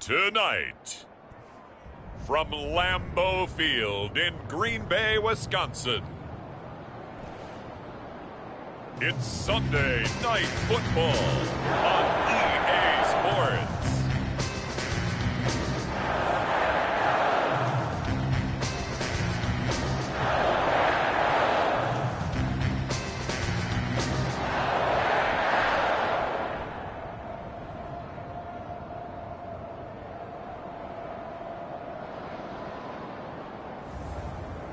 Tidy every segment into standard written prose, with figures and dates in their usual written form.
Tonight, from Lambeau Field in Green Bay, Wisconsin, it's Sunday Night Football on EA Sports.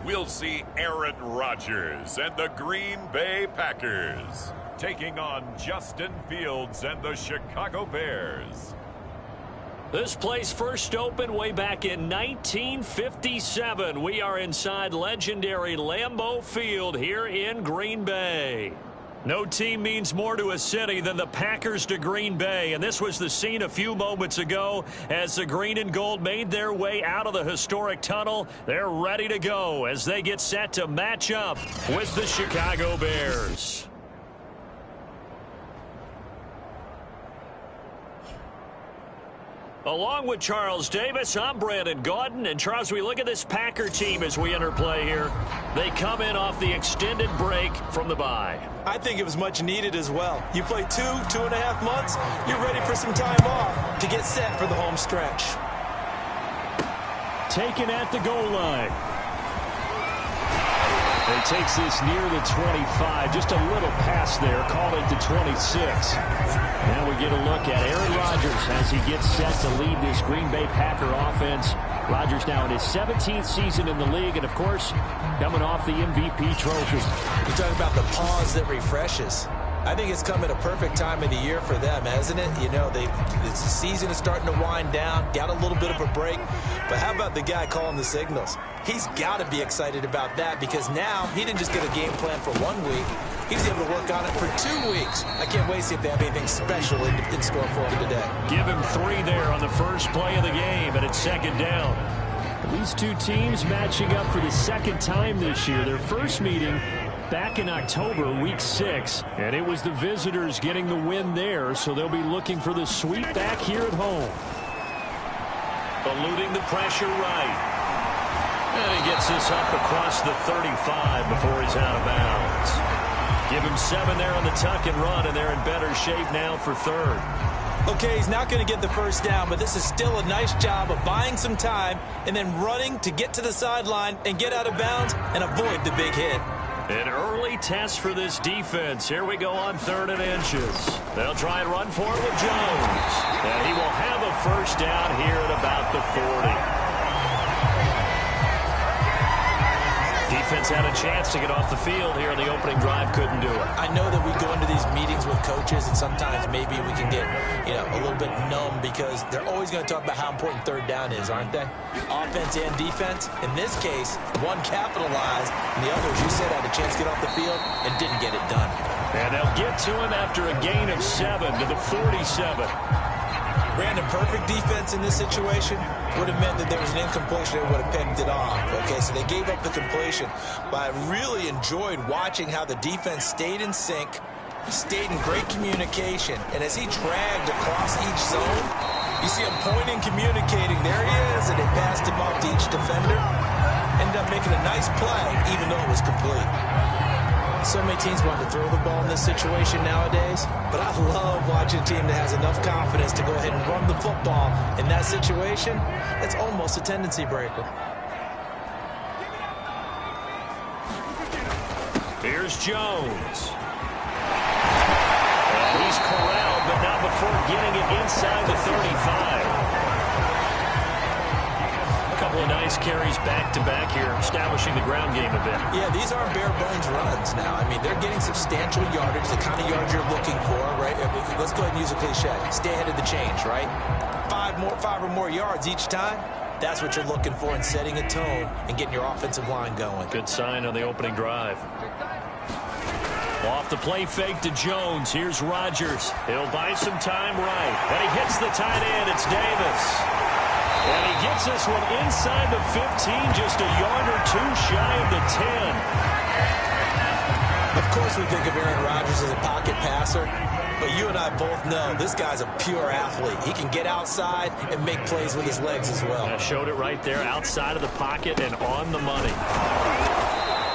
We'll see Aaron Rodgers and the Green Bay Packers taking on Justin Fields and the Chicago Bears. This place first opened way back in 1957. We are inside legendary Lambeau Field here in Green Bay. No team means more to a city than the Packers to Green Bay, and this was the scene a few moments ago as the green and gold made their way out of the historic tunnel. They're ready to go as they get set to match up with the Chicago Bears. Along with Charles Davis, I'm Brandon Gaudin. And Charles, we look at this Packer team as we enter play here. They come in off the extended break from the bye. I think it was much needed as well. You play 2.5 months, you're ready for some time off to get set for the home stretch. Taken at the goal line. He takes this near the 25. Just a little pass there. Call it the 26. Now we get a look at Aaron Rodgers as he gets set to lead this Green Bay Packer offense. Rodgers now in his 17th season in the league, and of course, coming off the MVP trophy. You're talking about the pause that refreshes. I think it's come at a perfect time of the year for them, hasn't it? You know, the season is starting to wind down, got a little bit of a break. But how about the guy calling the signals? He's got to be excited about that because now he didn't just get a game plan for 1 week. He's able to work on it for 2 weeks. I can't wait to see if they have anything special in store for him today. Give him 3 there on the first play of the game, and it's second down. These two teams matching up for the second time this year. Their first meeting back in October, week 6, and it was the visitors getting the win there, so they'll be looking for the sweep back here at home. Eluding the pressure right. And he gets this up across the 35 before he's out of bounds. Give him 7 there on the tuck and run, and they're in better shape now for third. Okay, he's not going to get the first down, but this is still a nice job of buying some time and then running to get to the sideline and get out of bounds and avoid the big hit. An early test for this defense. Here we go on 3rd and inches. They'll try and run for it with Jones. And he will have a first down here at about the 40. Defense had a chance to get off the field here in the opening drive, couldn't do it. I know that we go into these meetings with coaches, and sometimes maybe we can get, a little bit numb because they're always going to talk about how important 3rd down is, aren't they? Offense and defense. In this case, one capitalized, and the other, as you said, had a chance to get off the field and didn't get it done. And they'll get to him after a gain of 7 to the 47. Brandon, perfect defense in this situation would have meant that there was an incompletion that would have picked it off. Okay, so they gave up the completion. But I really enjoyed watching how the defense stayed in sync, stayed in great communication. And as he dragged across each zone, you see him pointing, communicating. There he is, and they passed him off to each defender. Ended up making a nice play, even though it was complete. So many teams want to throw the ball in this situation nowadays, but I love watching a team that has enough confidence to go ahead and run the football. In that situation, it's almost a tendency breaker. Here's Jones. He's corralled, but not before getting it inside the 35. Of nice carries back-to-back here, establishing the ground game a bit. Yeah, these aren't bare-bones runs now. I mean, they're getting substantial yardage, the kind of yards you're looking for, right? Let's go ahead and use a cliche. Stay ahead of the change, right? 5 or more yards each time. That's what you're looking for in setting a tone and getting your offensive line going. Good sign on the opening drive. Off the play fake to Jones. Here's Rodgers. He'll buy some time right. And he hits the tight end. It's Davis. And he gets this one inside the 15, just a yard or 2 shy of the 10. Of course we think of Aaron Rodgers as a pocket passer, But you and I both know this guy's a pure athlete. He can get outside and make plays with his legs as well. Showed it right there outside of the pocket and on the money.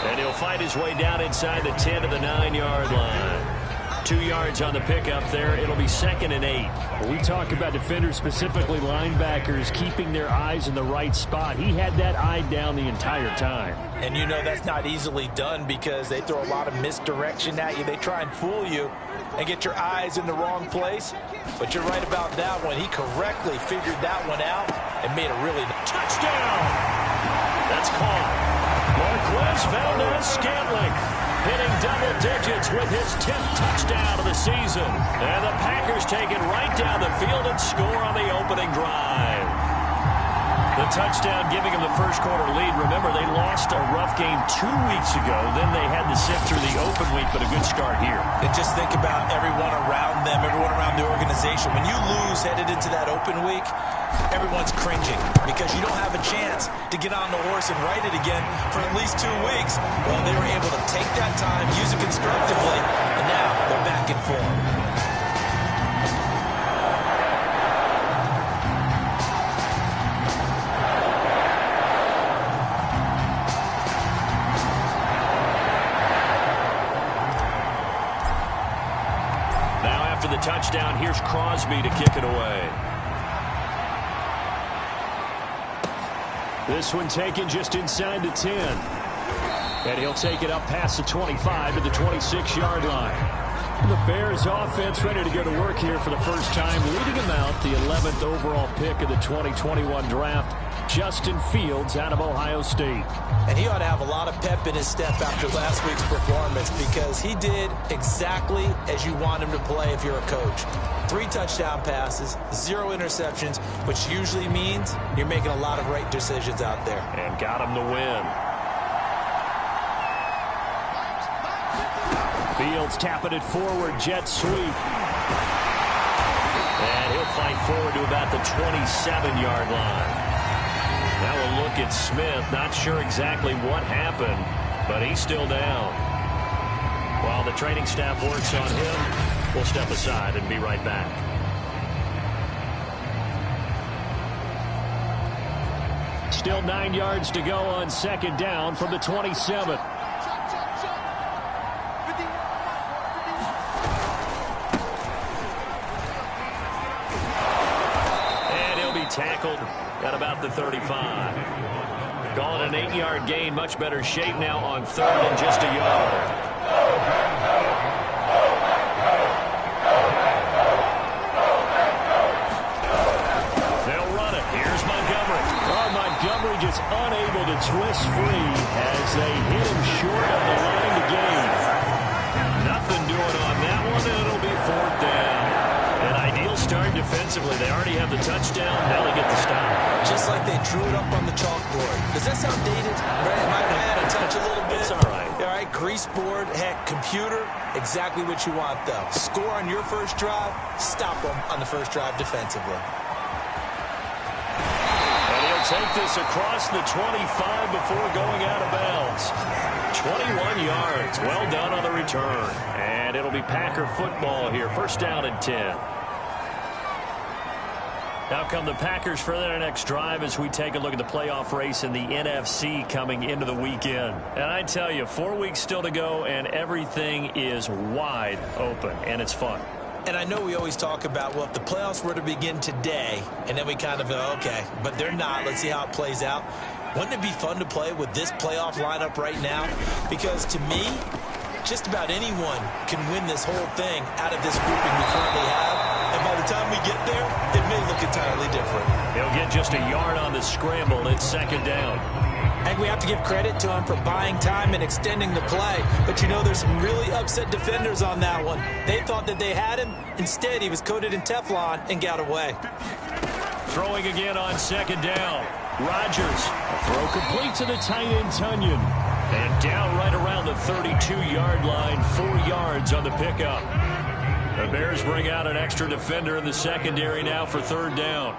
And he'll fight his way down inside the 10 to the 9-yard line. 2 yards on the pickup there. It'll be 2nd and 8. When we talk about defenders, specifically linebackers, keeping their eyes in the right spot. He had that eye down the entire time. And you know that's not easily done because they throw a lot of misdirection at you. They try and fool you and get your eyes in the wrong place. But you're right about that one. He correctly figured that one out and made a really touchdown. That's caught. Marquez Valdez-Scantling hitting double digits with his 10th touchdown of the season. And the Packers take it right down the field and score on the opening drive. The touchdown giving them the first quarter lead. Remember, they lost a rough game 2 weeks ago. Then they had to sit through the open week, but a good start here. And just think about everyone around them, everyone around the organization. When you lose headed into that open week, everyone's cringing because you don't have a chance to get on the horse and ride it again for at least 2 weeks. Well, they were able to take that time, use it constructively, and now they're back in form. After the touchdown, here's Crosby to kick it away. This one taken just inside the 10. And he'll take it up past the 25 to the 26-yard line. The Bears offense ready to go to work here for the first time, leading them out the 11th overall pick of the 2021 draft, Justin Fields out of Ohio State. And he ought to have a lot of pep in his step after last week's performance because he did exactly as you want him to play if you're a coach. 3 touchdown passes, 0 interceptions, which usually means you're making a lot of right decisions out there. And got him to win. Fields tapping it forward, jet sweep. And he'll fight forward to about the 27-yard line. Now a look at Smith. Not sure exactly what happened, but he's still down. While the training staff works on him, we'll step aside and be right back. Still 9 yards to go on 2nd down from the 27. Tackled at about the 35. Calling an 8-yard gain. Much better shape now on 3rd and just a yard. They'll run it. Here's Montgomery. Oh, Montgomery just unable to twist free as they hit him short on the line to gain. Nothing doing on that one, and it'll be 4th down. An ideal start defensively. They already have the touchdown. Now they get the stop. Just like they drew it up on the chalkboard. Does that sound dated? Right? Might have had a touch a little bit. It's all right. All right, grease board, heck, computer, exactly what you want, though. Score on your first drive, stop them on the first drive defensively. And he'll take this across the 25 before going out of bounds. 21 yards. Well done on the return. And it'll be Packer football here. 1st down and 10. Now come the Packers for their next drive as we take a look at the playoff race in the NFC coming into the weekend. And I tell you, 4 weeks still to go, and everything is wide open, and it's fun. And I know we always talk about, well, if the playoffs were to begin today, and then we kind of go, okay, but they're not. Let's see how it plays out. Wouldn't it be fun to play with this playoff lineup right now? Because to me, just about anyone can win this whole thing out of this grouping we currently have. And by the time we get there, it may look entirely different. He'll get just a yard on the scramble. It's 2nd down. And we have to give credit to him for buying time and extending the play. But you know, there's some really upset defenders on that one. They thought that they had him. Instead, he was coated in Teflon and got away. Throwing again on 2nd down. Rodgers. A throw complete to the tight end, Tunyon. And down right around the 32-yard line. 4 yards on the pickup. The Bears bring out an extra defender in the secondary now for 3rd down.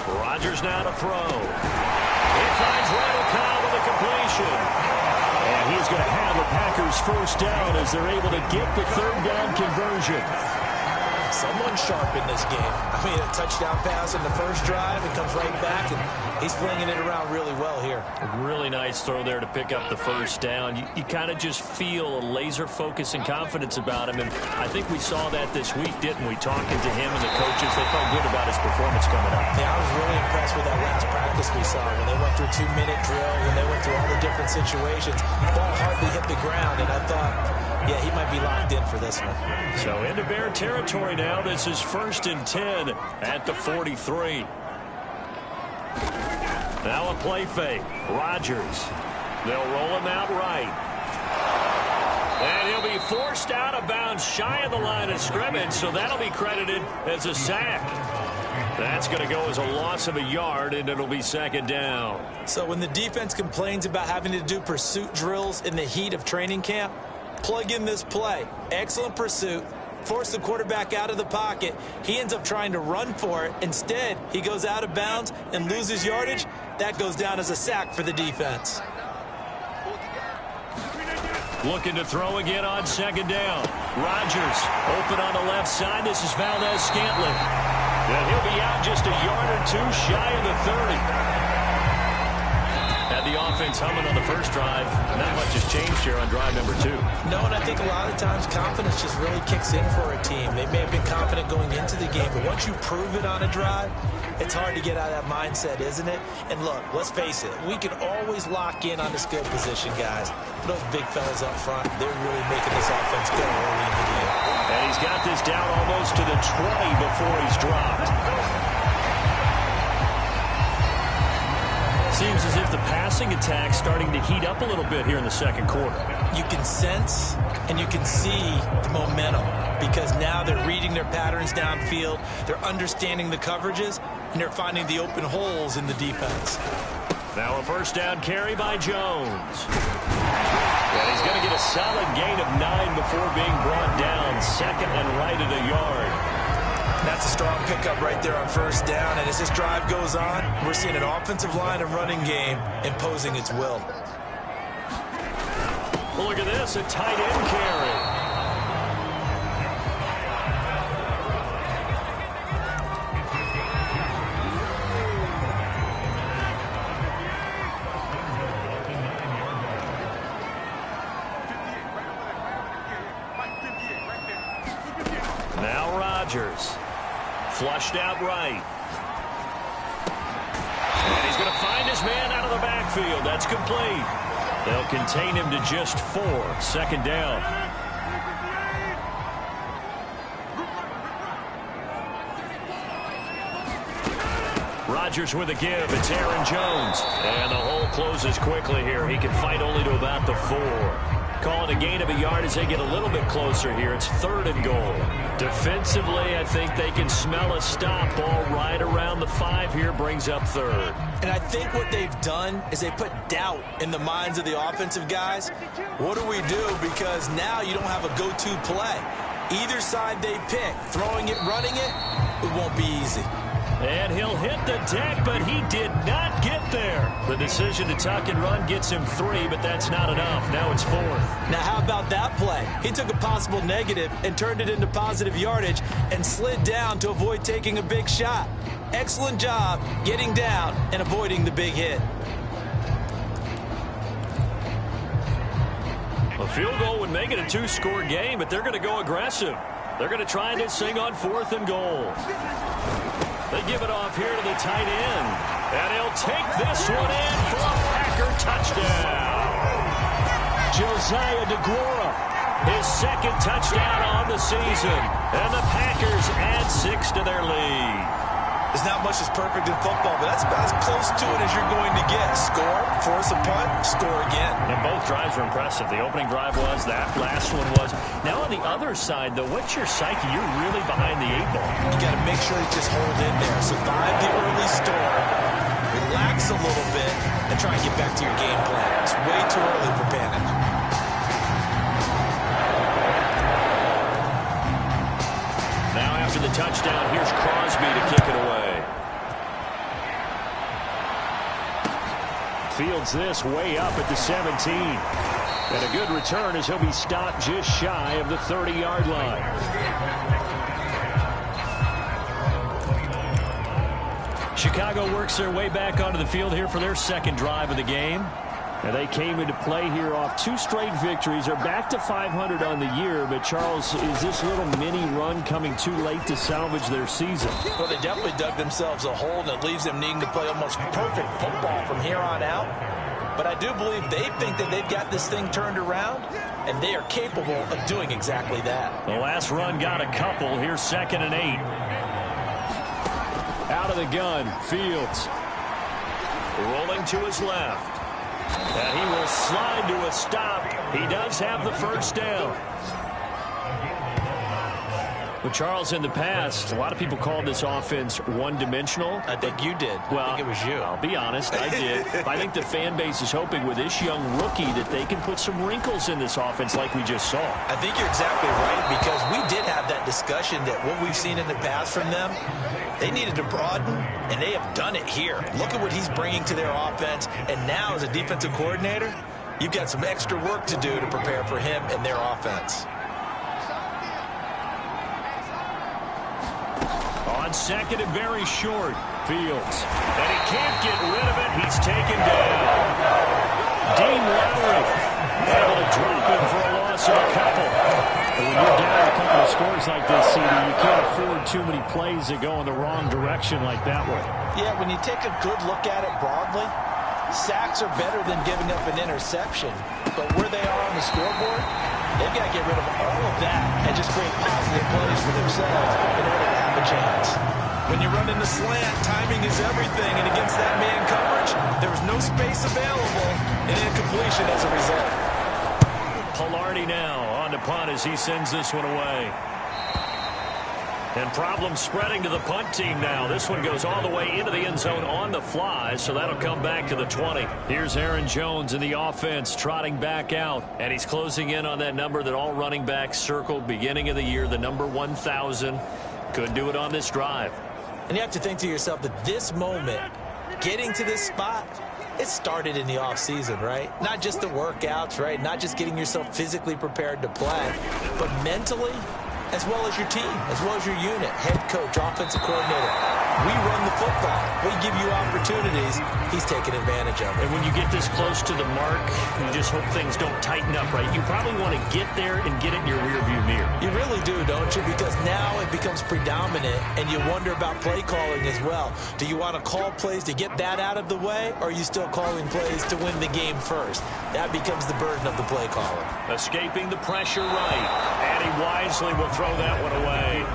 Rodgers now to throw. He finds Randall Cobb with a completion. And he's going to have a Packers first down as they're able to get the third down conversion. Someone sharp in this game. I mean, a touchdown pass in the first drive. It comes right back, and he's flinging it around really well here. A really nice throw there to pick up the first down. You kind of just feel a laser focus and confidence about him, and I think we saw that this week, didn't we? Talking to him and the coaches, they felt good about his performance coming up. Yeah, I was really impressed with that last practice we saw when they went through a 2-minute drill, when they went through all the different situations. The ball hardly hit the ground, and I thought, yeah, he might be locked in for this one. So into Bear territory now. This is 1st and 10 at the 43. Now a play fake. Rodgers. They'll roll him out right. And he'll be forced out of bounds shy of the line of scrimmage, so that'll be credited as a sack. That's going to go as a loss of a yard, and it'll be 2nd down. So when the defense complains about having to do pursuit drills in the heat of training camp, plug in this play. Excellent pursuit. Force the quarterback out of the pocket. He ends up trying to run for it. Instead, he goes out of bounds and loses yardage. That goes down as a sack for the defense. Looking to throw again on 2nd down. Rodgers open on the left side. This is Valdez-Scantling. And he'll be out just a yard or two shy of the 30. Had the offense humming on the first drive. Not much has changed here on drive number 2. No, and I think a lot of times confidence just really kicks in for a team. They may have been confident going into the game, but once you prove it on a drive, it's hard to get out of that mindset, isn't it? And look, let's face it, we can always lock in on the skill position, guys. But those big fellas up front, they're really making this offense go early in the game. And he's got this down almost to the 20 before he's dropped. Seems as if the passing attack's starting to heat up a little bit here in the second quarter. You can sense and you can see the momentum because now they're reading their patterns downfield, they're understanding the coverages, and they're finding the open holes in the defense. Now a first down carry by Jones. And he's going to get a solid gain of 9 before being brought down. 2nd and right at a yard. That's a strong pickup right there on first down. And as this drive goes on, we're seeing an offensive line and running game imposing its will. Well, look at this, a tight end carry. Now Rodgers. Flushed out right. And he's going to find his man out of the backfield. That's complete. They'll contain him to just 4. 2nd down. Rodgers with a give. It's Aaron Jones. And the hole closes quickly here. He can fight only to about the 4. Calling a gain of a yard as they get a little bit closer here. It's 3rd and goal. Defensively, I think they can smell a stop. Ball right around the 5 here, brings up 3rd. And I think what they've done is they put doubt in the minds of the offensive guys. What do we do? Because now you don't have a go-to play. Either side they pick, throwing it, running it, it won't be easy. And he'll hit the deck, but he did not get there. The decision to tuck and run gets him 3, but that's not enough. Now it's 4th. Now how about that play? He took a possible negative and turned it into positive yardage and slid down to avoid taking a big shot. Excellent job getting down and avoiding the big hit. A field goal would make it a 2-score game, but they're going to go aggressive. They're going to try this thing on 4th and goal. They give it off here to the tight end. And he'll take this one in for a Packer touchdown. Josiah DeGuara, his 2nd touchdown on the season. And the Packers add 6 to their lead. There's not much that's perfect in football, but that's about as close to it as you're going to get. Score, force a punt, score again. And both drives were impressive. The opening drive was, that last one was. Now on the other side, though, what's your psyche? You're really behind the 8 ball. You got to make sure you just hold in there. Survive the early storm, relax a little bit, and try and get back to your game plan. It's way too early for panic. Now after the touchdown, here's Crosby to kick it away. Fields this way up at the 17. And a good return as he'll be stopped just shy of the 30-yard line. Chicago works their way back onto the field here for their second drive of the game. And they came into play here off 2 straight victories. They're back to 500 on the year. But, Charles, is this little mini run coming too late to salvage their season? Well, they definitely dug themselves a hole, and it leaves them needing to play almost perfect football from here on out. But I do believe they think that they've got this thing turned around, and they are capable of doing exactly that. The last run got a couple. Here's 2nd and 8. Out of the gun, Fields. Rolling to his left. And he will slide to a stop. He does have the first down. Well, Charles, in the past, a lot of people called this offense one-dimensional. I think you did. Well, I think it was you. I'll be honest, I did. I think the fan base is hoping with this young rookie that they can put some wrinkles in this offense like we just saw. I think you're exactly right, because we did have that discussion that what we've seen in the past from them, they needed to broaden, and they have done it here. Look at what he's bringing to their offense, and now as a defensive coordinator, you've got some extra work to do to prepare for him and their offense. On 2nd and very short, Fields. And he can't get rid of it. He's taken down. Dean Lowry able to drop him for a loss of a couple. And when you're down a couple of scores like this, CD, you can't afford too many plays that go in the wrong direction like that one. Yeah, when you take a good look at it broadly, sacks are better than giving up an interception. But where they are on the scoreboard, they've got to get rid of all of that and just create positive plays for themselves in order to have a chance. When you run in the slant, timing is everything, and against that man coverage, there was no space available, and incompletion as a result. Pilardi now on to punt as he sends this one away. And problems spreading to the punt team now. This one goes all the way into the end zone on the fly, so that'll come back to the 20. Here's Aaron Jones in the offense trotting back out, and he's closing in on that number that all running backs circled beginning of the year, the number 1,000. Couldn't do it on this drive. And you have to think to yourself that this moment, getting to this spot, it started in the offseason, right? Not just the workouts, right? Not just getting yourself physically prepared to play, but mentally, as well as your team, as well as your unit, head coach, offensive coordinator. We run the football. We give you opportunities. He's taking advantage of it. And when you get this close to the mark, you just hope things don't tighten up, right? You probably want to get there and get it in your rearview mirror. You really do, don't you? Because now it becomes predominant, and you wonder about play calling as well. Do you want to call plays to get that out of the way, or are you still calling plays to win the game first? That becomes the burden of the play caller. Escaping the pressure right, and he wisely will throw that one away.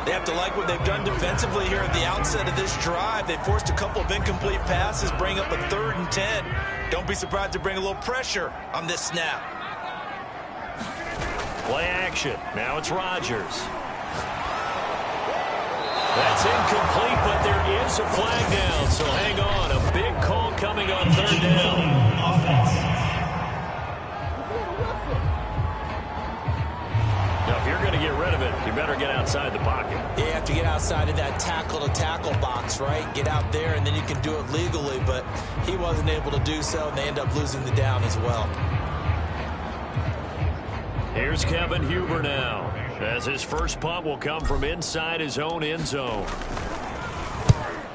They have to like what they've done defensively here at the outset of this drive. They forced a couple of incomplete passes, bring up a 3rd and 10. Don't be surprised to bring a little pressure on this snap. Play action. Now it's Rodgers. That's incomplete, but there is a flag down, so hang on. A big call coming on 3rd down. Now, if you're going to get rid of it, you better get outside the pocket. You have to get outside of that tackle-to-tackle box, right? Get out there, and then you can do it legally, but he wasn't able to do so, and they end up losing the down as well. Here's Kevin Huber now, as his first punt will come from inside his own end zone.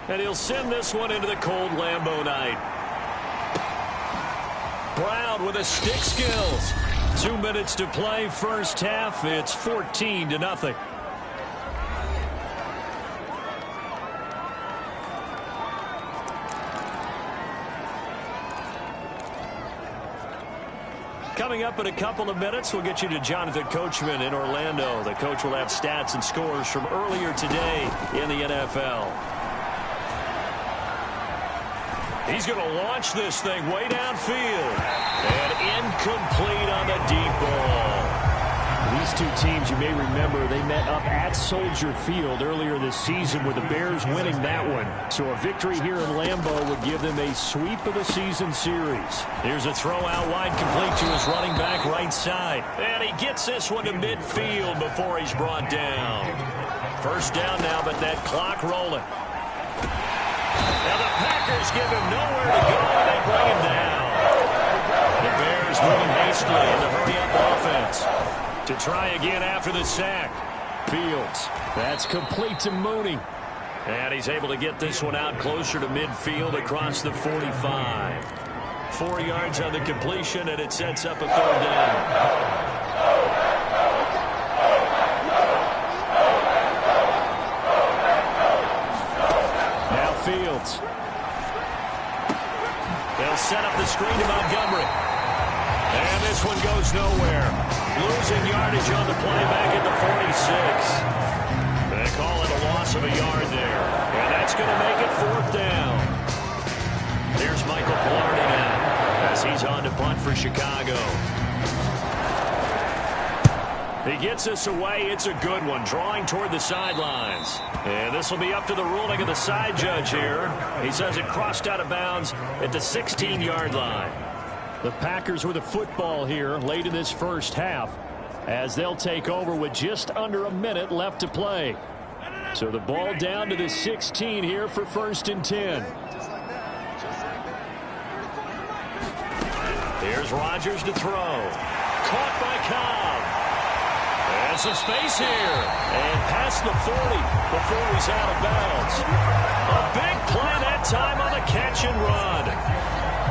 And he'll send this one into the cold Lambeau night. Brown with the stick skills. 2 minutes to play, first half. It's 14-0. Coming up in a couple of minutes, we'll get you to Jonathan Coachman in Orlando. The coach will have stats and scores from earlier today in the NFL. He's going to launch this thing way downfield. And incomplete on the deep ball. These two teams, you may remember, they met up at Soldier Field earlier this season with the Bears winning that one. So a victory here in Lambeau would give them a sweep of the season series. Here's a throw out wide, complete to his running back right side. And he gets this one to midfield before he's brought down. First down now, but that clock rolling. Now the Packers give him nowhere to go, and they bring him down. The Bears moving costly in the hurry-up offense. To try again after the sack. Fields. That's complete to Mooney. And he's able to get this one out closer to midfield across the 45. 4 yards on the completion, and it sets up a 3rd down. Now Fields. They'll set up the screen to Montgomery. And this one goes nowhere. Losing yardage on the play back at the 46. They call it a loss of a yard there. And that's going to make it 4th down. Here's Michael Pilardi now as he's on to punt for Chicago. He gets us away. It's a good one, drawing toward the sidelines. And this will be up to the ruling of the side judge here. He says it crossed out of bounds at the 16-yard line. The Packers with a football here late in this first half as they'll take over with just under a minute left to play. So the ball down to the 16 here for 1st and 10. Here's Rodgers to throw. Caught by Cobb. There's some space here. And past the 40 before he's out of bounds. A big play that time on the catch and run.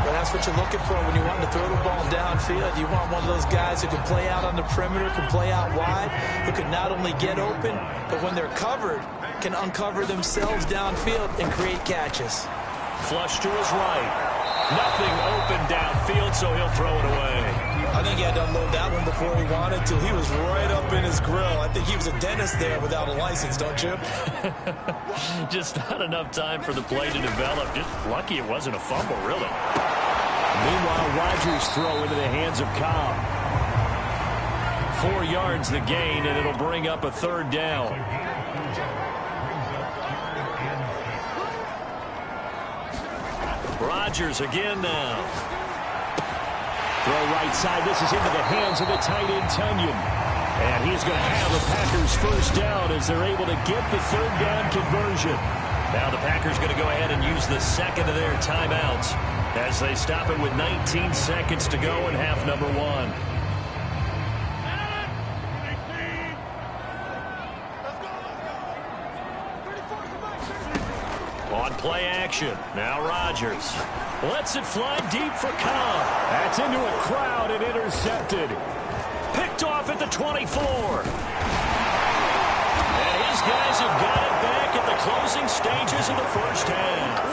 But that's what you're looking for when you want to throw the ball downfield. You want one of those guys who can play out on the perimeter, can play out wide, who can not only get open, but when they're covered, can uncover themselves downfield and create catches. Flush to his right. Nothing open downfield, so he'll throw it away. I think he had to unload that one before he wanted to. He was right up in his grill. I think he was a dentist there without a license, don't you? Just not enough time for the play to develop. Just lucky it wasn't a fumble, really. Meanwhile, Rodgers throw into the hands of Cobb. 4 yards the gain, and it'll bring up a 3rd down. Rodgers again now. Throw right side. This is into the hands of the tight end, Tunyon. And he's going to have the Packers 1st down as they're able to get the 3rd down conversion. Now the Packers going to go ahead and use the 2nd of their timeouts as they stop it with 19 seconds to go in half number 1. On play action. Now Rodgers lets it fly deep for Cobb. That's into a crowd and intercepted. Picked off at the 24. And his guys have got it back at the closing stages of the first half.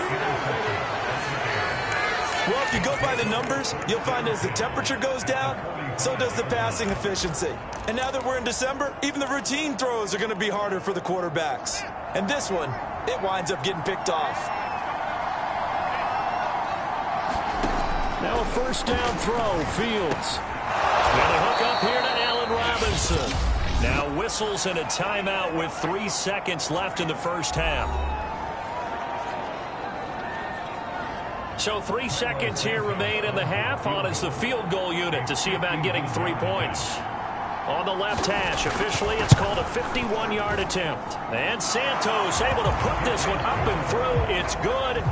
Well, if you go by the numbers, you'll find as the temperature goes down, so does the passing efficiency. And now that we're in December, even the routine throws are going to be harder for the quarterbacks. And this one, it winds up getting picked off. Now a 1st down throw, Fields. Going to hook up here to Allen Robinson. Now whistles and a timeout with 3 seconds left in the first half. So 3 seconds here remain in the half. On is the field goal unit to see about getting 3 points. On the left hash, officially it's called a 51-yard attempt. And Santos able to put this one up and through. It's good.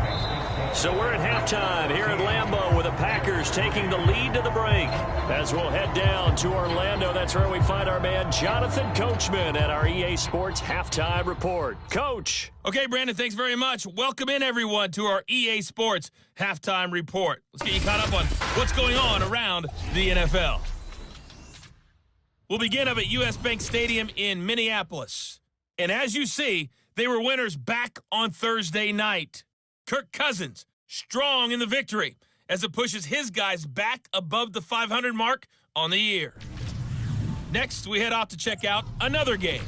So we're at halftime here at Lambeau with the Packers taking the lead to the break. As we'll head down to Orlando, that's where we find our man Jonathan Coachman at our EA Sports Halftime Report. Coach. Okay, Brandon, thanks very much. Welcome in, everyone, to our EA Sports Halftime Report. Let's get you caught up on what's going on around the NFL. We'll begin up at U.S. Bank Stadium in Minneapolis. And as you see, they were winners back on Thursday night. Kirk Cousins, strong in the victory as it pushes his guys back above the 500 mark on the year. Next, we head off to check out another game.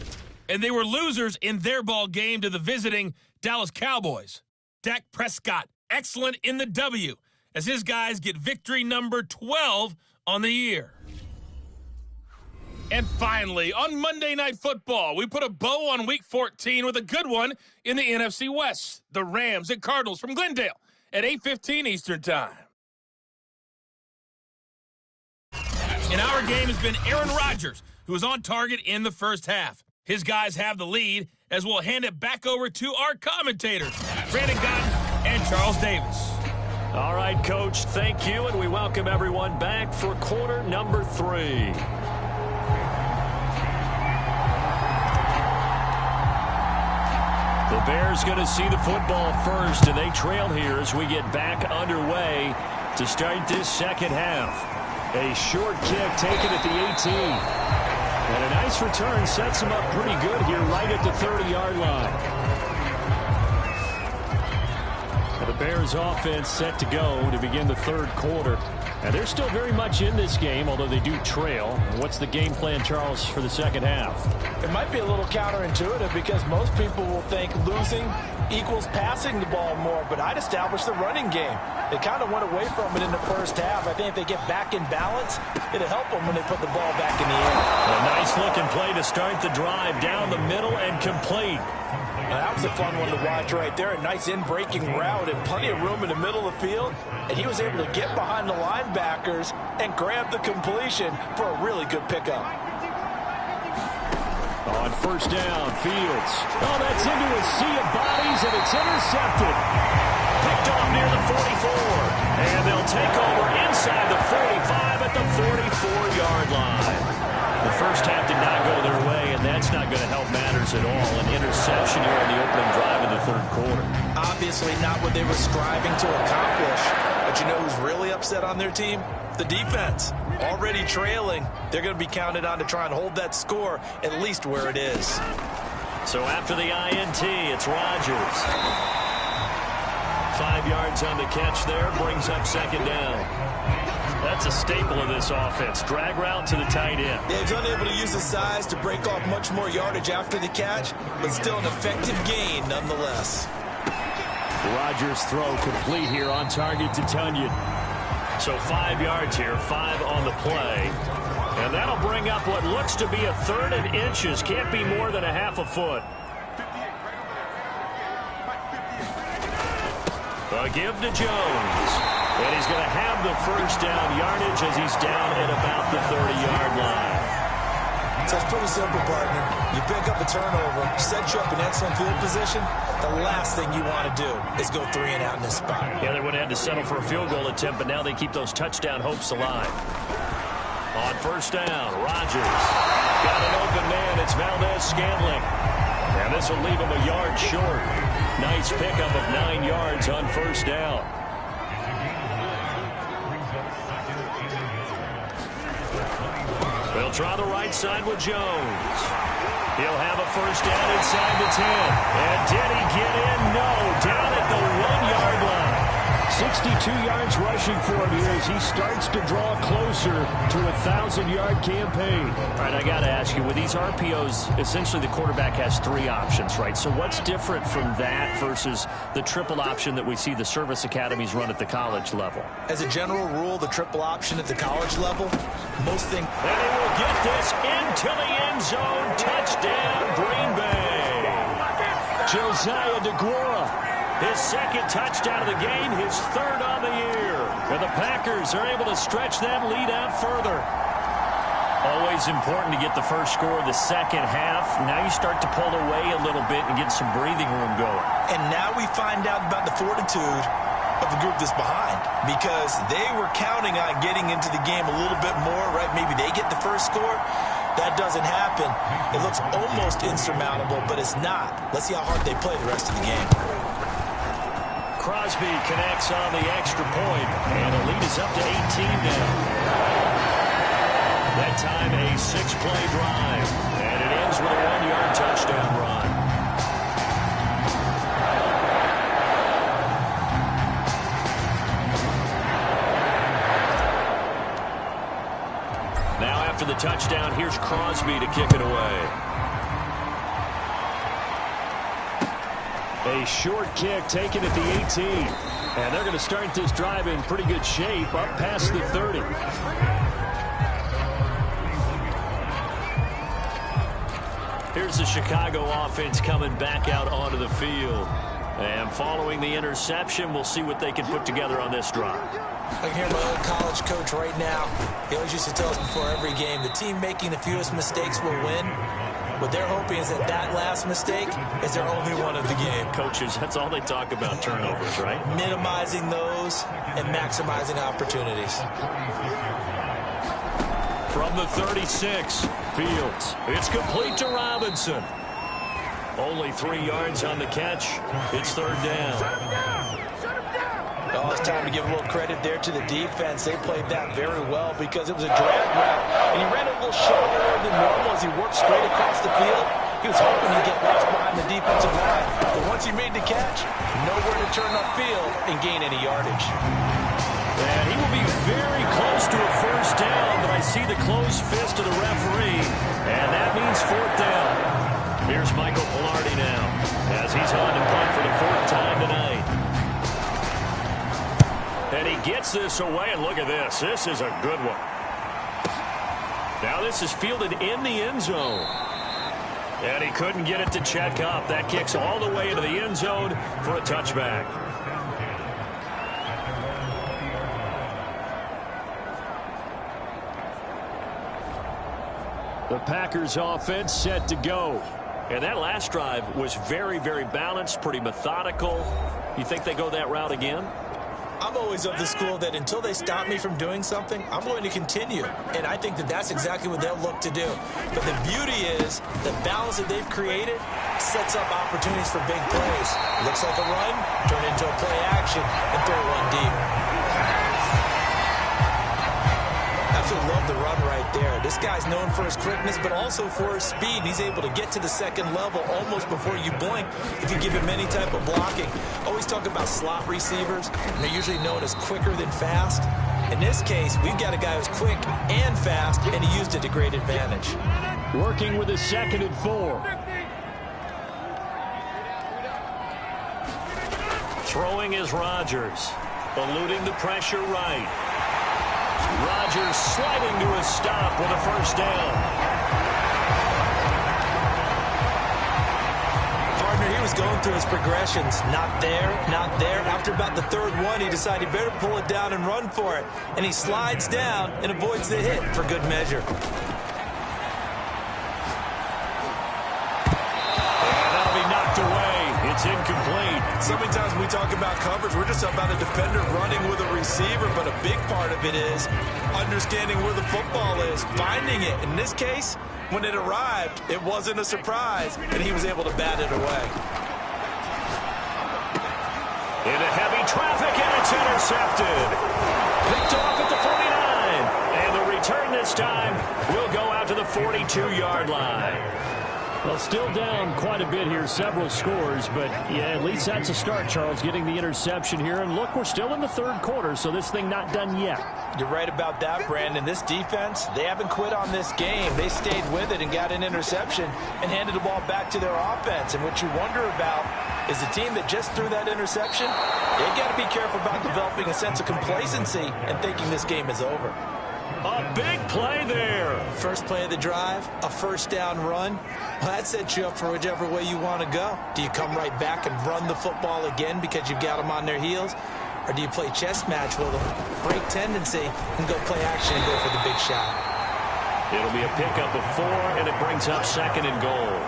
And they were losers in their ball game to the visiting Dallas Cowboys. Dak Prescott, excellent in the W, as his guys get victory number 12 on the year. And finally, on Monday Night Football, we put a bow on Week 14 with a good one in the NFC West. The Rams and Cardinals from Glendale at 8:15 Eastern Time. And our game has been Aaron Rodgers, who was on target in the first half. His guys have the lead, as we'll hand it back over to our commentators, Brandon Gott and Charles Davis. All right, Coach, thank you, and we welcome everyone back for quarter number 3. The Bears going to see the football first, and they trail here as we get back underway to start this second half. A short kick taken at the 18. And a nice return sets them up pretty good here right at the 30-yard line. The Bears offense set to go to begin the third quarter. And they're still very much in this game, although they do trail. What's the game plan, Charles, for the second half? It might be a little counterintuitive because most people will think losing equals passing the ball more, but I'd establish the running game. They kind of went away from it in the first half. I think if they get back in balance, it'll help them when they put the ball back in the air. A nice-looking play to start the drive down the middle and complete. Now, that was a fun one to watch right there. A nice in-breaking route and plenty of room in the middle of the field. And he was able to get behind the linebackers and grab the completion for a really good pickup. On first down, Fields. Oh, that's into a sea of bodies, and it's intercepted. Picked off near the 44. And they'll take over inside the 45 at the 44-yard line. The first half did not go their way, and that's not going to help matters at all. An interception here on the opening drive of the third quarter. Obviously not what they were striving to accomplish. But you know who's really upset on their team? The defense. Already trailing. They're going to be counted on to try and hold that score at least where it is. So after the INT, it's Rodgers. 5 yards on the catch there, brings up second down. That's a staple of this offense. Drag route to the tight end. Yeah, he's unable to use his size to break off much more yardage after the catch, but still an effective gain nonetheless. Rodgers' throw complete here on target to Tunyon. So 5 yards here, 5 on the play. And that'll bring up what looks to be a third and inches. Can't be more than a half a foot. A give to Jones. And he's going to have the first down yardage as he's down at about the 30-yard line. So it's pretty simple, partner. You pick up a turnover, set you up in excellent field position. The last thing you want to do is go 3 and out in this spot. Yeah, they would have had to settle for a field goal attempt, but now they keep those touchdown hopes alive. On first down, Rodgers. Got an open man. It's Valdez-Scantling. And this will leave him a yard short. Nice pickup of 9 yards on first down. They'll try the right side with Jones. He'll have a first down inside the 10. And did he get in? No. Down at the 1-yard line. 62 yards rushing for him here as he starts to draw closer to a 1,000-yard campaign. All right, I got to ask you, with these RPOs, essentially the quarterback has 3 options, right? So what's different from that versus the triple option that we see the service academies run at the college level? As a general rule, the triple option at the college level, most things... And he will get this into the end zone. Touchdown, Green Bay. Josiah DeGuara. His second touchdown of the game, his third on the year. And the Packers are able to stretch that lead out further. Always important to get the first score of the second half. Now you start to pull away a little bit and get some breathing room going. And now we find out about the fortitude of the group that's behind, because they were counting on getting into the game a little bit more, right? Maybe they get the first score. That doesn't happen. It looks almost insurmountable, but it's not. Let's see how hard they play the rest of the game. Crosby connects on the extra point, and the lead is up to 18 now. That time a 6-play drive, and it ends with a 1-yard touchdown run. Now after the touchdown, here's Crosby to kick it away. A short kick taken at the 18. And they're going to start this drive in pretty good shape up past the 30. Here's the Chicago offense coming back out onto the field. And following the interception, we'll see what they can put together on this drive. I can hear my old college coach right now. He always used to tell us before every game, the team making the fewest mistakes will win. What they're hoping is that that last mistake is their only one of the game. Coaches, that's all they talk about, turnovers, right? Minimizing those and maximizing opportunities. From the 36, Fields. It's complete to Robinson. Only 3 yards on the catch. It's third down. Oh, it's time to give a little credit there to the defense. They played that very well because it was a drag route. And he ran a little shorter than normal as he worked straight across the field. He was hoping he'd get lost behind the defensive line. But once he made the catch, nowhere to turn upfield and gain any yardage. And he will be very close to a first down, but I see the closed fist of the referee, and that means fourth down. Here's Michael Pilardi now as he's on to punt for the 4th time tonight. And he gets this away, and look at this. This is a good one. Now this is fielded in the end zone. And he couldn't get it to check up. That kicks all the way into the end zone for a touchback. The Packers offense set to go. And that last drive was very, very balanced, pretty methodical. You think they go that route again? I'm always of the school that until they stop me from doing something, I'm going to continue. And I think that that's exactly what they'll look to do. But the beauty is the balance that they've created sets up opportunities for big plays. Looks like a run, turn it into a play action, and throw one deep. Absolutely love the run right there. This guy's known for his quickness, but also for his speed. He's able to get to the second level almost before you blink if you give him any type of blocking. Always talk about slot receivers, and they're usually known as quicker than fast. In this case, we've got a guy who's quick and fast, and he used it to great advantage. Working with a 2nd and 4. Throwing is Rodgers, eluding the pressure right. Rodgers sliding to a stop with a first down. Partner, he was going through his progressions. Not there, not there. After about the 3rd one, he decided he better pull it down and run for it. And he slides down and avoids the hit for good measure. And that'll be knocked away. It's incomplete. So many times when we talk about coverage, we're just about a defender running with a receiver, but a big part of it is understanding where the football is, finding it. In this case, when it arrived, it wasn't a surprise, and he was able to bat it away. Into heavy traffic, and it's intercepted. Picked off at the 49. And the return this time will go out to the 42-yard line. Well, still down quite a bit here, several scores, but yeah, at least that's a start, Charles, getting the interception here. And look, we're still in the 3rd quarter, so this thing not done yet. You're right about that, Brandon. This defense, they haven't quit on this game. They stayed with it and got an interception and handed the ball back to their offense. And what you wonder about is the team that just threw that interception, they got to be careful about developing a sense of complacency and thinking this game is over. A big play there. First play of the drive, a first down run. Well, that sets you up for whichever way you want to go. Do you come right back and run the football again because you've got them on their heels? Or do you play chess match with them, break tendency, and go play action and go for the big shot? It'll be a pickup of 4, and it brings up 2nd and goal.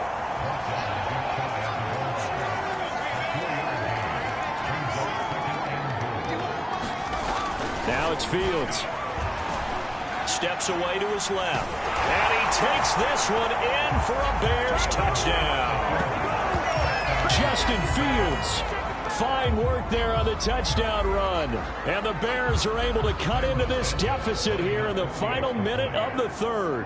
Now it's Fields. Steps away to his left. And he takes this one in for a Bears touchdown. Justin Fields. Fine work there on the touchdown run. And the Bears are able to cut into this deficit here in the final minute of the 3rd.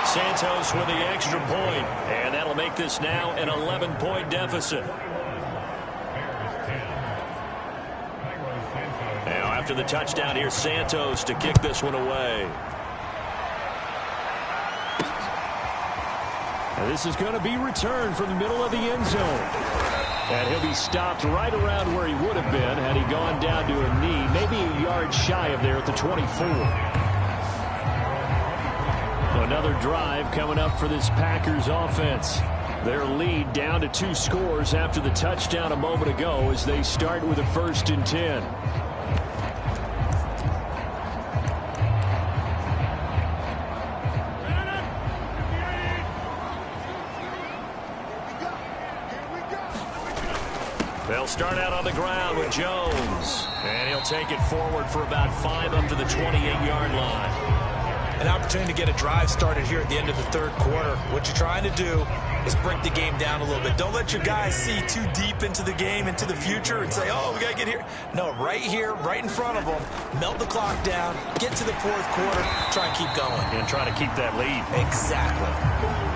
Santos with the extra point. And that'll make this now an 11-point deficit. Now after the touchdown, here's Santos to kick this one away. And this is going to be returned from the middle of the end zone. And he'll be stopped right around where he would have been had he gone down to a knee, maybe a yard shy of there at the 24. Another drive coming up for this Packers offense. Their lead down to 2 scores after the touchdown a moment ago as they start with a 1st and 10. They'll start out on the ground with Jones. And he'll take it forward for about 5 up to the 28-yard line. An opportunity to get a drive started here at the end of the third quarter. What you're trying to do is break the game down a little bit. Don't let your guys see too deep into the game, into the future, and say, oh, we got to get here. No, right here, right in front of them, melt the clock down, get to the fourth quarter, try and keep going. And try to keep that lead. Exactly.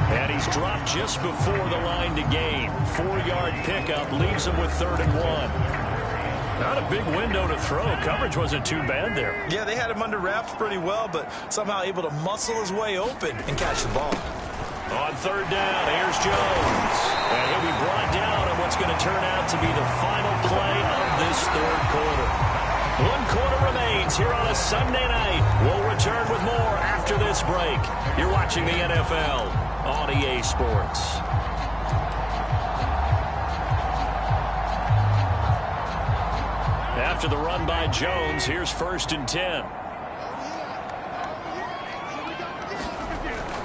And he's dropped just before the line to gain. 4-yard pickup leaves him with 3rd and 1. Not a big window to throw. Coverage wasn't too bad there. Yeah, they had him under wraps pretty well, but somehow able to muscle his way open and catch the ball. On 3rd down, here's Jones. And he'll be brought down on what's going to turn out to be the final play of this third quarter. 1 quarter remains here on a Sunday night. We'll return with more after this break. You're watching the NFL on EA Sports. After the run by Jones, here's 1st and 10.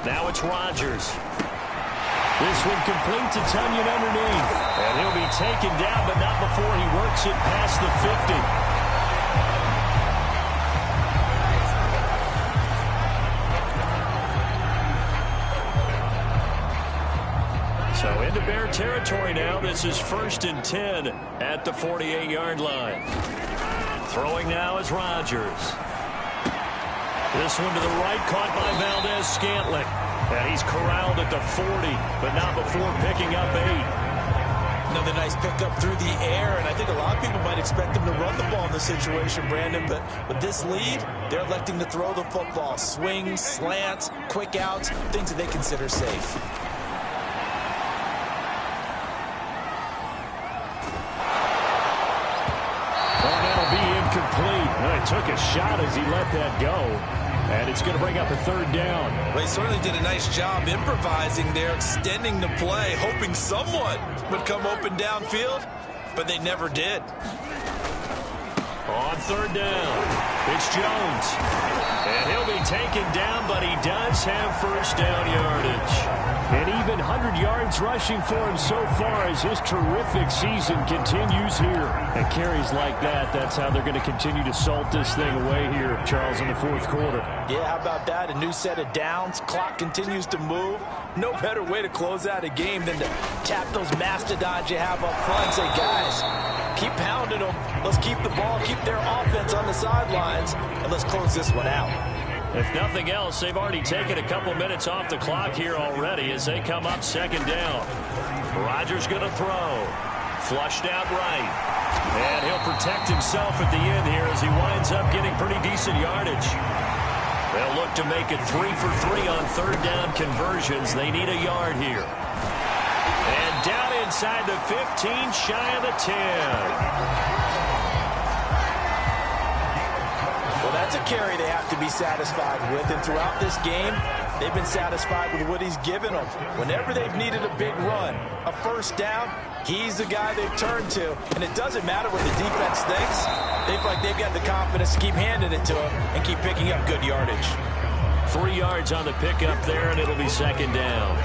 Now it's Rodgers. This one complete to Tunyon underneath. And he'll be taken down, but not before he works it past the 50. So into Bear territory now. This is 1st and 10 at the 48-yard line. Throwing now is Rodgers. This one to the right, caught by Valdez-Scantling. And he's corralled at the 40, but not before picking up 8. Another nice pickup through the air, and I think a lot of people might expect them to run the ball in this situation, Brandon, but with this lead, they're electing to throw the football. Swings, slants, quick outs, things that they consider safe. Complete. Well, he took a shot as he let that go. And it's going to bring up a 3rd down. Well, he certainly did a nice job improvising there, extending the play, hoping someone would come open downfield, but they never did. On 3rd down, it's Jones. And he'll be taken down, but he does have 1st down yardage. And even 100 yards rushing for him so far as his terrific season continues here. And carries like that, that's how they're going to continue to salt this thing away here, Charles, in the fourth quarter. Yeah, how about that? A new set of downs. Clock continues to move. No better way to close out a game than to tap those mastodons you have up front and say, guys, keep pounding them. Let's keep the ball, keep their offense on the sidelines, and let's close this one out. If nothing else, they've already taken a couple minutes off the clock here already as they come up 2nd down. Rodgers going to throw. Flushed out right. And he'll protect himself at the end here as he winds up getting pretty decent yardage. They'll look to make it 3 for 3 on 3rd down conversions. They need a yard here. And down inside the 15, shy of the 10. That's a carry they have to be satisfied with, and throughout this game, they've been satisfied with what he's given them. Whenever they've needed a big run, a 1st down, he's the guy they've turned to, and it doesn't matter what the defense thinks. They feel like they've got the confidence to keep handing it to him and keep picking up good yardage. 3 yards on the pickup there, and it'll be 2nd down.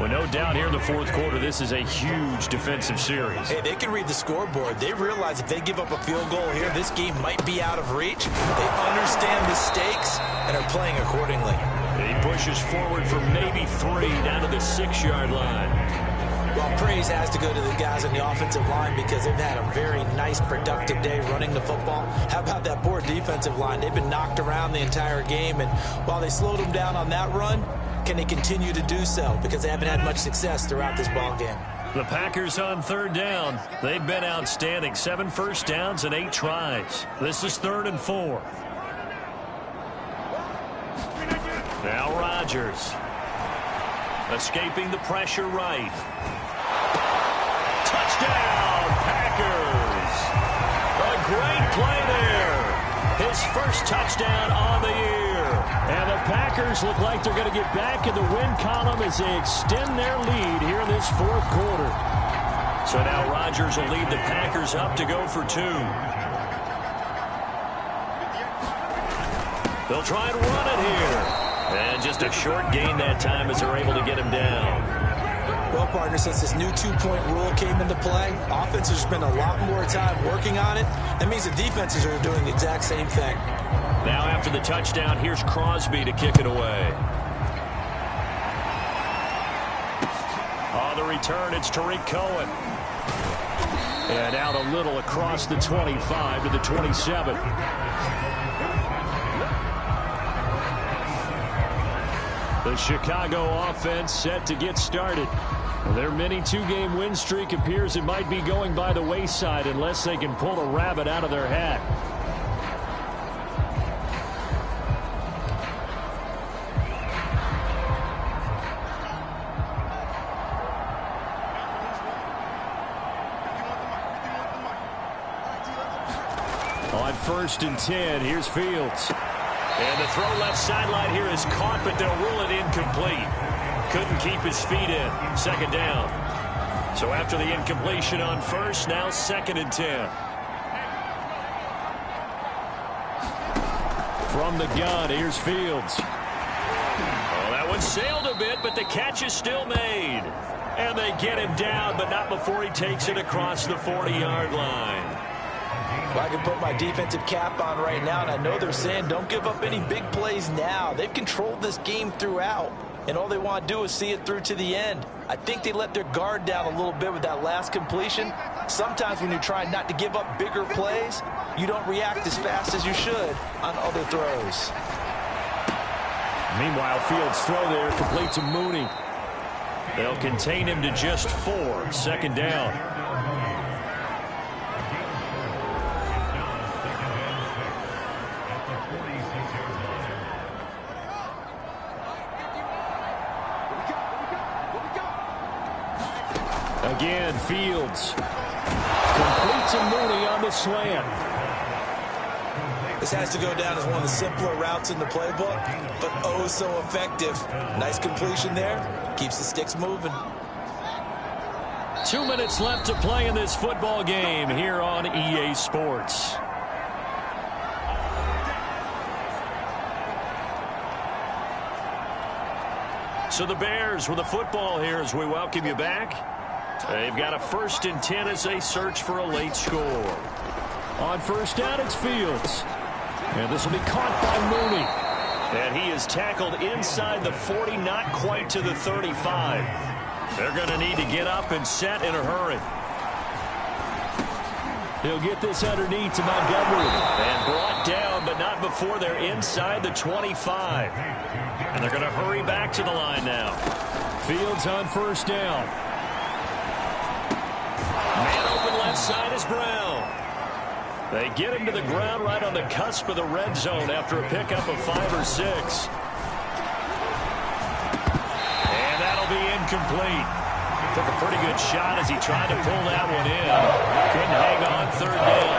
Well, no doubt here in the fourth quarter, this is a huge defensive series. Hey, they can read the scoreboard. They realize if they give up a field goal here, this game might be out of reach. They understand the stakes and are playing accordingly. He pushes forward for maybe 3 down to the 6-yard line. Well, praise has to go to the guys on the offensive line because they've had a very nice, productive day running the football. How about that poor defensive line? They've been knocked around the entire game, and while they slowed them down on that run, can they continue to do so? Because they haven't had much success throughout this ball game. The Packers on 3rd down. They've been outstanding. 7 first downs and 8 tries. This is 3rd and 4. Now Rodgers. Escaping the pressure right. Touchdown, Packers. A great play there. His first touchdown on the year. And the Packers look like they're going to get back in the win column as they extend their lead here in this fourth quarter. So now Rodgers will lead the Packers up to go for 2. They'll try and run it here. And just a short gain that time as they're able to get him down. Well, partner, since this new two-point rule came into play, offense has spent a lot more time working on it. That means the defenses are doing the exact same thing. Now after the touchdown, here's Crosby to kick it away. On the return, it's Tariq Cohen. And out a little across the 25 to the 27. The Chicago offense set to get started. Their mini two-game win streak appears it might be going by the wayside unless they can pull a rabbit out of their hat. On 1st and 10, here's Fields. And the throw left sideline here is caught, but they'll rule it incomplete. Couldn't keep his feet in. 2nd down. So after the incompletion on 1st, now 2nd and 10. From the gun, here's Fields. Oh, that one sailed a bit, but the catch is still made. And they get him down, but not before he takes it across the 40-yard line. Well, I can put my defensive cap on right now, and I know they're saying don't give up any big plays now. They've controlled this game throughout, and all they want to do is see it through to the end. I think they let their guard down a little bit with that last completion. Sometimes when you're trying not to give up bigger plays, you don't react as fast as you should on other throws. Meanwhile, Fields' throw there complete to Mooney. They'll contain him to just 4. 2nd down. Again, Fields. Complete to Mooney on the slant. This has to go down as one of the simpler routes in the playbook, but oh so effective. Nice completion there. Keeps the sticks moving. 2 minutes left to play in this football game here on EA Sports. So the Bears with the football here as we welcome you back. They've got a 1st and 10 as they search for a late score. On 1st down, it's Fields. And this will be caught by Mooney. And he is tackled inside the 40, not quite to the 35. They're going to need to get up and set in a hurry. He'll get this underneath to Montgomery. And brought down, but not before they're inside the 25. And they're going to hurry back to the line now. Fields on 1st down. Man open left side is Brown. They get him to the ground right on the cusp of the red zone after a pickup of 5 or 6. And that'll be incomplete. Took a pretty good shot as he tried to pull that one in. Couldn't hang on 3rd down.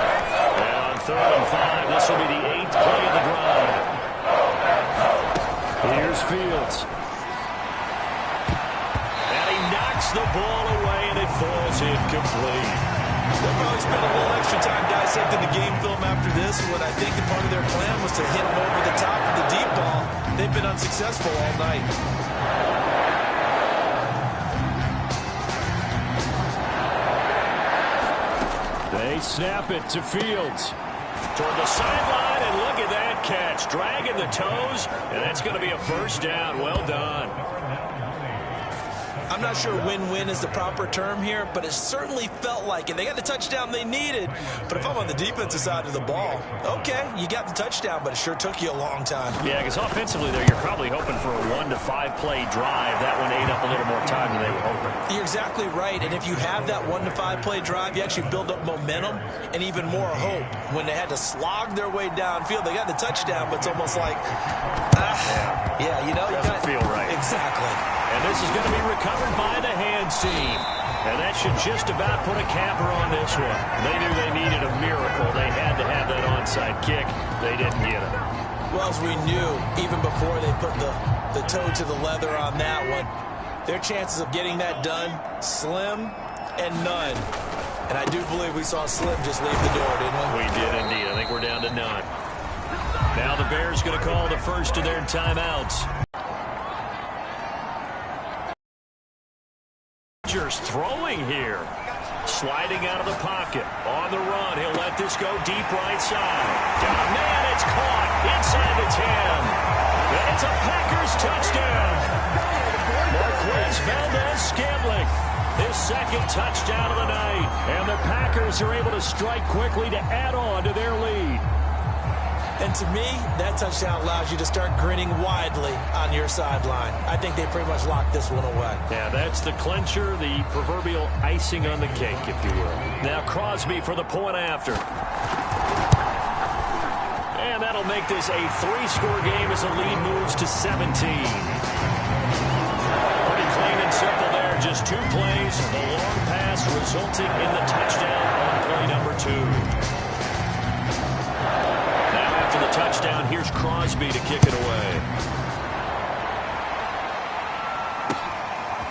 And on 3rd and 5, this will be the 8th play of the drive. Here's Fields. And he knocks the ball away, and it falls incomplete. They'll probably spend a little extra time dissecting the game film after this, when I think the part of their plan was to hit him over the top of the deep ball. They've been unsuccessful all night. They snap it to Fields. Toward the sideline, and look at that catch. Dragging the toes, and that's going to be a 1st down. Well done. I'm not sure win-win is the proper term here, but it certainly felt like it. They got the touchdown they needed, but if I'm on the defensive side of the ball, okay, you got the touchdown, but it sure took you a long time. Yeah, because offensively there, you're probably hoping for a 1 to 5 play drive. That one ate up a little more time than they were hoping. You're exactly right, and if you have that 1 to 5 play drive, you actually build up momentum and even more hope. When they had to slog their way downfield, they got the touchdown, but it's almost like, yeah, you know, you doesn't feel right. Exactly. And this is going to be recovered by the hands team. And that should just about put a capper on this one. They knew they needed a miracle. They had to have that onside kick. They didn't get it. Well, as we knew, even before they put the toe to the leather on that one, their chances of getting that done, slim and none. And I do believe we saw Slim just leave the door, didn't we? We did indeed. I think we're down to none. Now the Bears going to call the first of their timeouts. Rodgers throwing here. Sliding out of the pocket. On the run. He'll let this go deep right side. Got a man. It's caught inside the 10. And it's a Packers touchdown. Marquez Valdez-Scantling. His second touchdown of the night. And the Packers are able to strike quickly to add on to their lead. And to me, that touchdown allows you to start grinning widely on your sideline. I think they pretty much locked this one away. Yeah, that's the clincher, the proverbial icing on the cake, if you will. Now Crosby for the point after. And that'll make this a 3-score game as the lead moves to 17. Pretty clean and simple there. Just 2 plays. The long pass resulting in the touchdown on play number 2. The touchdown, here's Crosby to kick it away.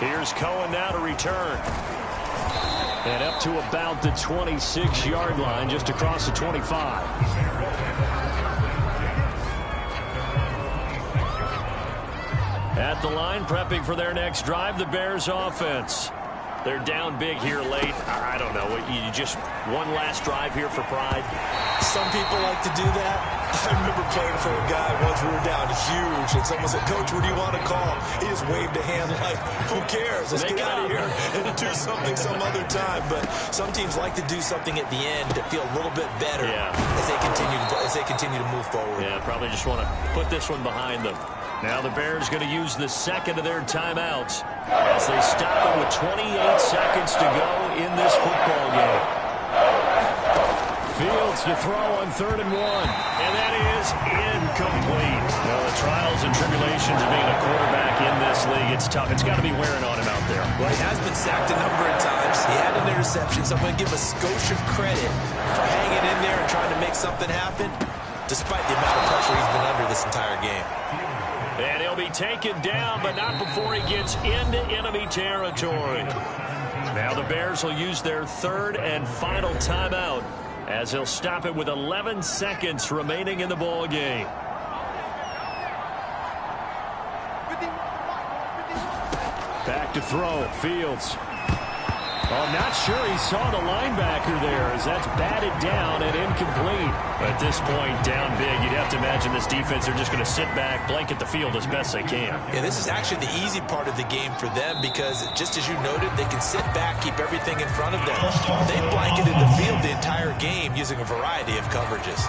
Here's Cohen now to return. And up to about the 26-yard line, just across the 25. At the line, prepping for their next drive, the Bears offense. They're down big here late. I don't know. You just one last drive here for pride? Some people like to do that. I remember playing for a guy once we were down huge, and someone said, "Coach, what do you want to call?" He just waved a hand like, who cares? Let's get out of here and do something some other time. But some teams like to do something at the end to feel a little bit better as they continue to move forward. Yeah, probably just want to put this one behind them. Now the Bears going to use the second of their timeouts as they stop it with 28 seconds to go in this football game. Fields to throw on 3rd and 1. And that is incomplete. Now, the trials and tribulations of being a quarterback in this league, it's tough. It's got to be wearing on him out there. Well, he has been sacked a number of times. He had an interception, so I'm going to give a skosh of credit for hanging in there and trying to make something happen, despite the amount of pressure he's been under this entire game. And he'll be taken down, but not before he gets into enemy territory. Now the Bears will use their 3rd and final timeout as they'll stop it with 11 seconds remaining in the ball game. Back to throw. Fields. I'm not sure he saw the linebacker there as that's batted down and incomplete. At this point, down big, you'd have to imagine this defense, they're just going to sit back, blanket the field as best they can. Yeah, this is actually the easy part of the game for them because, just as you noted, they can sit back, keep everything in front of them. They blanketed the field the entire game using a variety of coverages.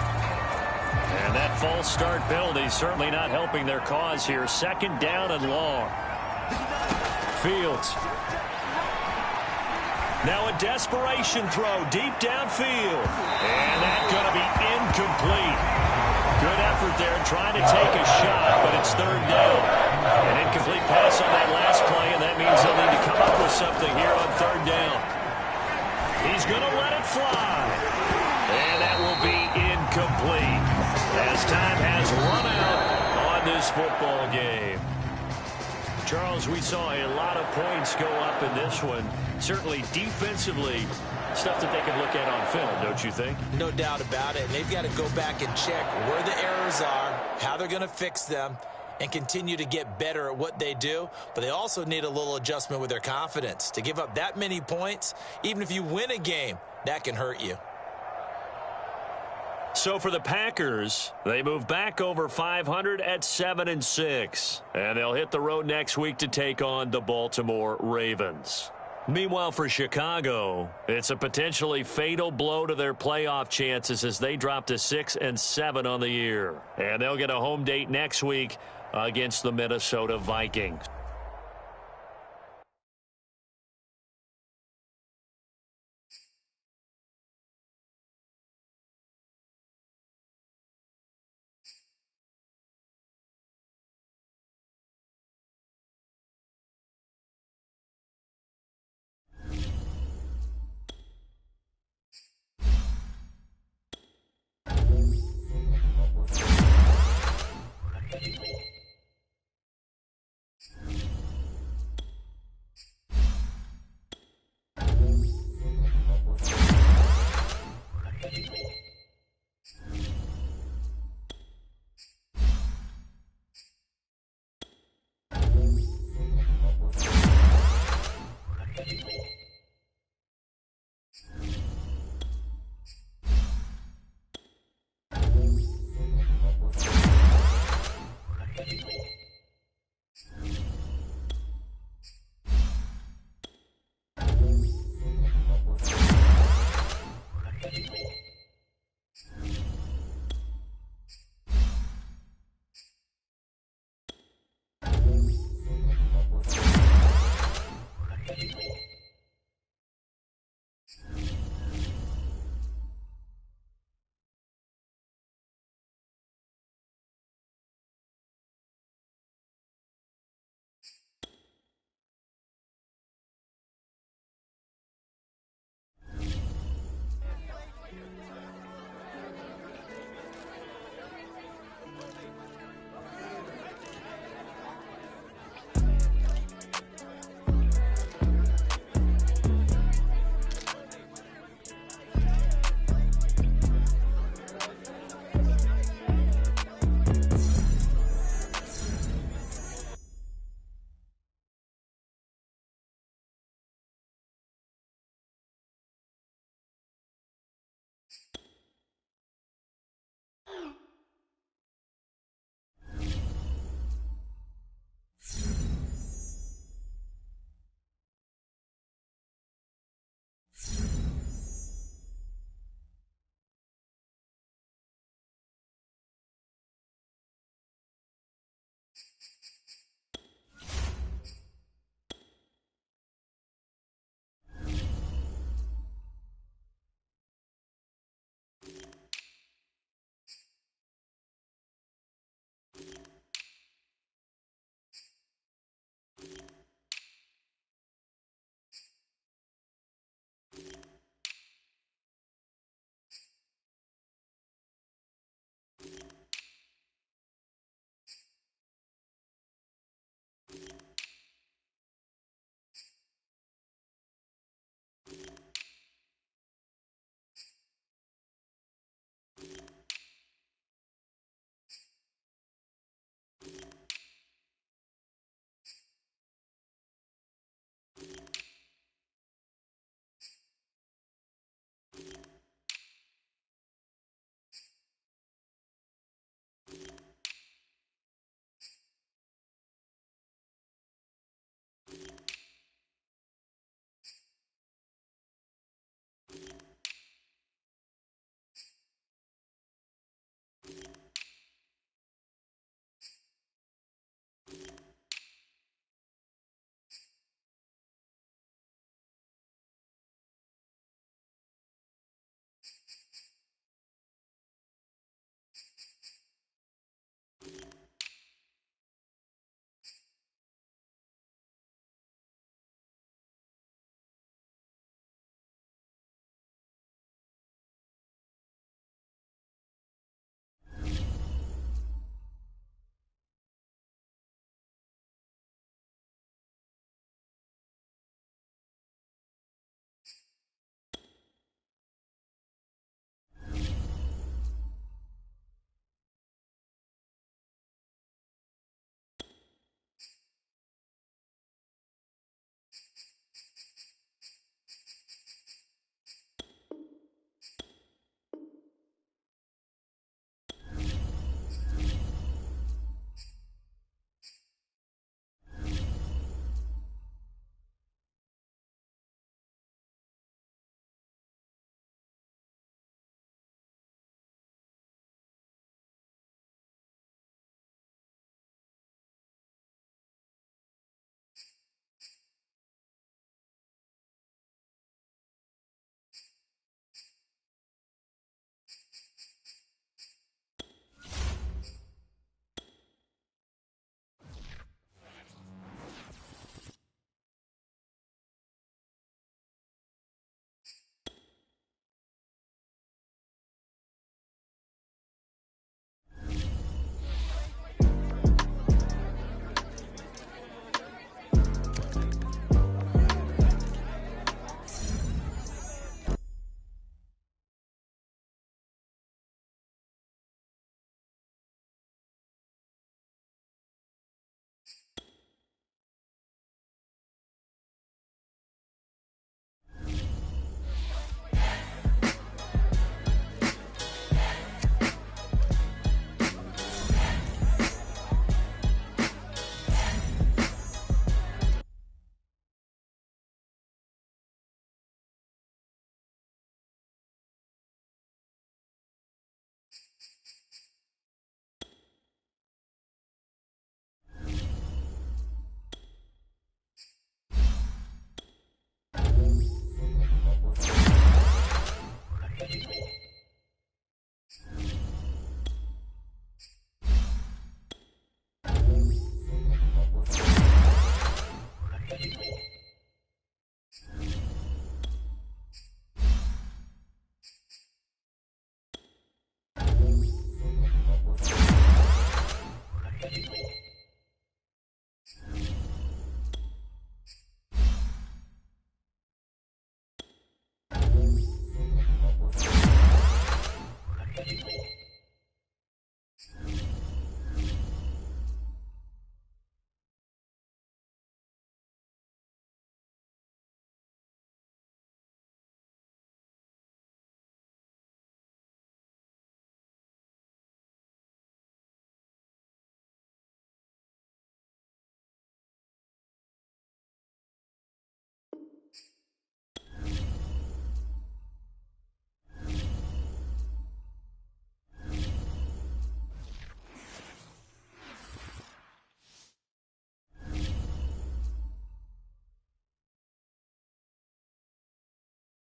And that false start penalty certainly not helping their cause here. 2nd down and long. Fields. Now a desperation throw deep downfield. And that's going to be incomplete. Good effort there trying to take a shot, but it's 3rd down. An incomplete pass on that last play, and that means they'll need to come up with something here on 3rd down. He's going to let it fly. And that will be incomplete as time has run out on this football game. Charles, we saw a lot of points go up in this one. Certainly defensively, stuff that they can look at on film, don't you think? No doubt about it. And they've got to go back and check where the errors are, how they're going to fix them, and continue to get better at what they do. But they also need a little adjustment with their confidence. To give up that many points, even if you win a game, that can hurt you. So for the Packers, they move back over 500 at 7-6. And they'll hit the road next week to take on the Baltimore Ravens. Meanwhile, for Chicago, it's a potentially fatal blow to their playoff chances as they drop to 6-7 on the year. And they'll get a home date next week against the Minnesota Vikings.